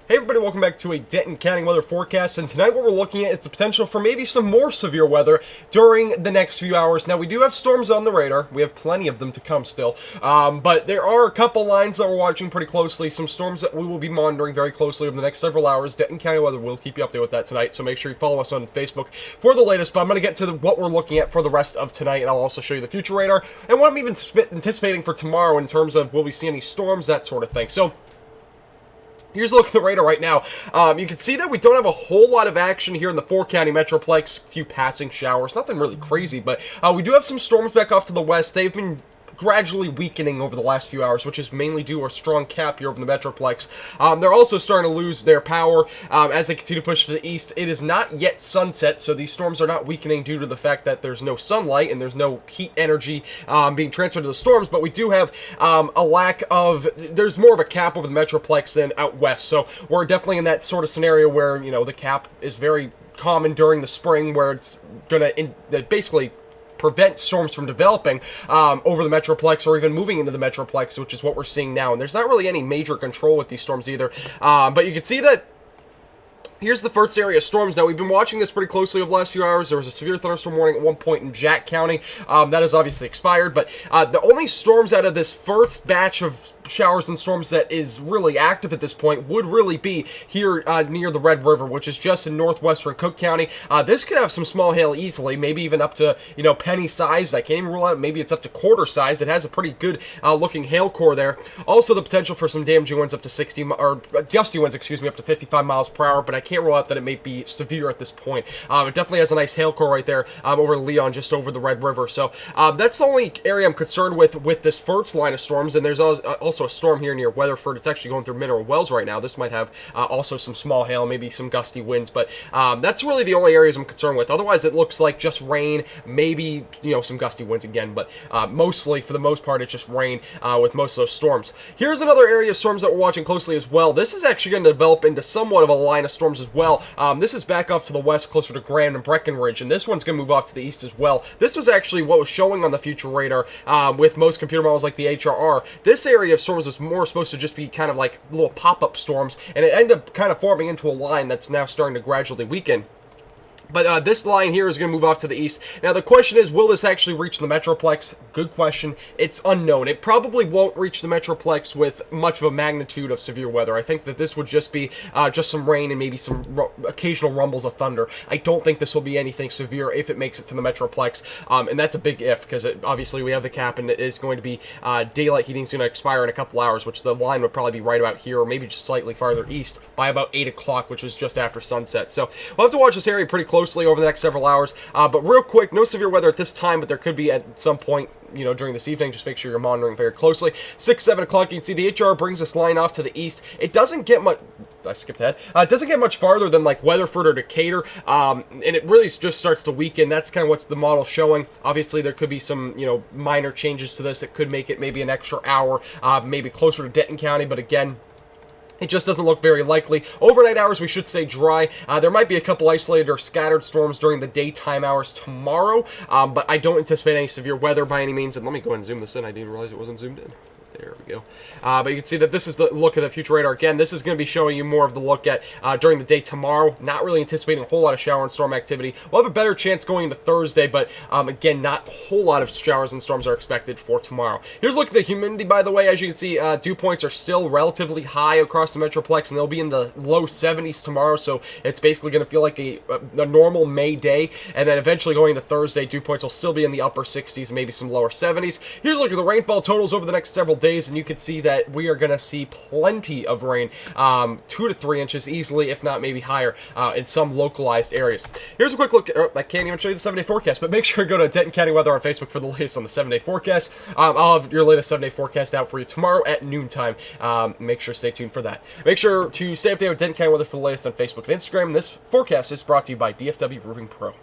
Hey everybody, welcome back to a Denton County weather forecast, and tonight what we're looking at is the potential for maybe some more severe weather during the next few hours. Now, we do have storms on the radar. We have plenty of them to come still, but there are a couple lines that we're watching pretty closely, some storms that we will be monitoring very closely over the next several hours. Denton County weather will keep you updated with that tonight, so make sure you follow us on Facebook for the latest, but I'm going to get to what we're looking at for the rest of tonight, and I'll also show you the future radar, and what I'm even anticipating for tomorrow in terms of will we see any storms, that sort of thing. So, here's a look at the radar right now. You can see that we don't have a whole lot of action here in the 4-county Metroplex. A few passing showers, nothing really crazy, but we do have some storms back off to the west. They've been gradually weakening over the last few hours, which is mainly due to a strong cap here over the Metroplex. They're also starting to lose their power as they continue to push to the east. It is not yet sunset, so these storms are not weakening due to the fact that there's no sunlight and there's no heat energy being transferred to the storms, but we do have a lack of, there's more of a cap over the Metroplex than out west, so we're definitely in that sort of scenario where, you know, the cap is very common during the spring, where it's gonna basically prevent storms from developing over the Metroplex or even moving into the Metroplex, which is what we're seeing now. And there's not really any major control with these storms either. But you can see that here's the first area of storms. Now, we've been watching this pretty closely over the last few hours. There was a severe thunderstorm warning at one point in Jack County. That has obviously expired, but the only storms out of this first batch of showers and storms that is really active at this point would really be here near the Red River, which is just in northwestern Cook County. This could have some small hail easily, maybe even up to, you know, penny size. I can't even rule out maybe it's up to quarter size. It has a pretty good looking hail core there. Also, the potential for some damaging winds up to 60, or gusty winds, excuse me, up to 55 miles per hour, but I can't rule out that it may be severe at this point. It definitely has a nice hail core right there over Leon, just over the Red River. So that's the only area I'm concerned with this first line of storms. And there's also a storm here near Weatherford. It's actually going through Mineral Wells right now. This might have also some small hail, maybe some gusty winds, but that's really the only areas I'm concerned with. Otherwise, it looks like just rain, maybe, you know, some gusty winds again, but mostly, for the most part, it's just rain with most of those storms. Here's another area of storms that we're watching closely as well. This is actually going to develop into somewhat of a line of storms as well. This is back off to the west, closer to Grand and Breckenridge, and this one's going to move off to the east as well. This was actually what was showing on the future radar with most computer models like the HRR. This area of storms was more supposed to just be kind of like little pop-up storms, and it ended up kind of forming into a line that's now starting to gradually weaken. But this line here is going to move off to the east. Now, the question is, will this actually reach the Metroplex? Good question. It's unknown. It probably won't reach the Metroplex with much of a magnitude of severe weather. I think that this would just be just some rain and maybe some occasional rumbles of thunder. I don't think this will be anything severe if it makes it to the Metroplex, and that's a big if, because obviously we have the cap, and it is going to be daylight heating is going to expire in a couple hours, which the line would probably be right about here, or maybe just slightly farther east by about 8 o'clock, which is just after sunset. So we'll have to watch this area pretty closely over the next several hours, but real quick, no severe weather at this time, but there could be at some point, you know, during this evening. Just make sure you're monitoring very closely. 7 o'clock, you can see the HR brings this line off to the east. It doesn't get much, I skipped ahead, it doesn't get much farther than like Weatherford or Decatur, and it really just starts to weaken. That's kind of what the model's showing. Obviously, there could be some, you know, minor changes to this that could make it maybe an extra hour, maybe closer to Denton County, but again, it just doesn't look very likely. Overnight hours, we should stay dry. There might be a couple isolated or scattered storms during the daytime hours tomorrow, but I don't anticipate any severe weather by any means. And let me go ahead and zoom this in. I didn't realize it wasn't zoomed in. There we go. But you can see that this is the look at the future radar. Again, this is going to be showing you more of the look at during the day tomorrow. Not really anticipating a whole lot of shower and storm activity. We'll have a better chance going into Thursday, but again, not a whole lot of showers and storms are expected for tomorrow. Here's a look at the humidity, by the way. As you can see, dew points are still relatively high across the Metroplex, and they'll be in the low 70s tomorrow, so it's basically going to feel like a normal May day, and then eventually going into Thursday, dew points will still be in the upper 60s and maybe some lower 70s. Here's a look at the rainfall totals over the next several days, and you can see that we are going to see plenty of rain, 2 to 3 inches easily, if not maybe higher, in some localized areas. Here's a quick look. I can't even show you the 7-day forecast, but make sure to go to Denton County Weather on Facebook for the latest on the 7-day forecast. I'll have your latest 7-day forecast out for you tomorrow at noontime. Make sure to stay tuned for that. Make sure to stay updated with Denton County Weather for the latest on Facebook and Instagram. This forecast is brought to you by DFW Roofing Pro.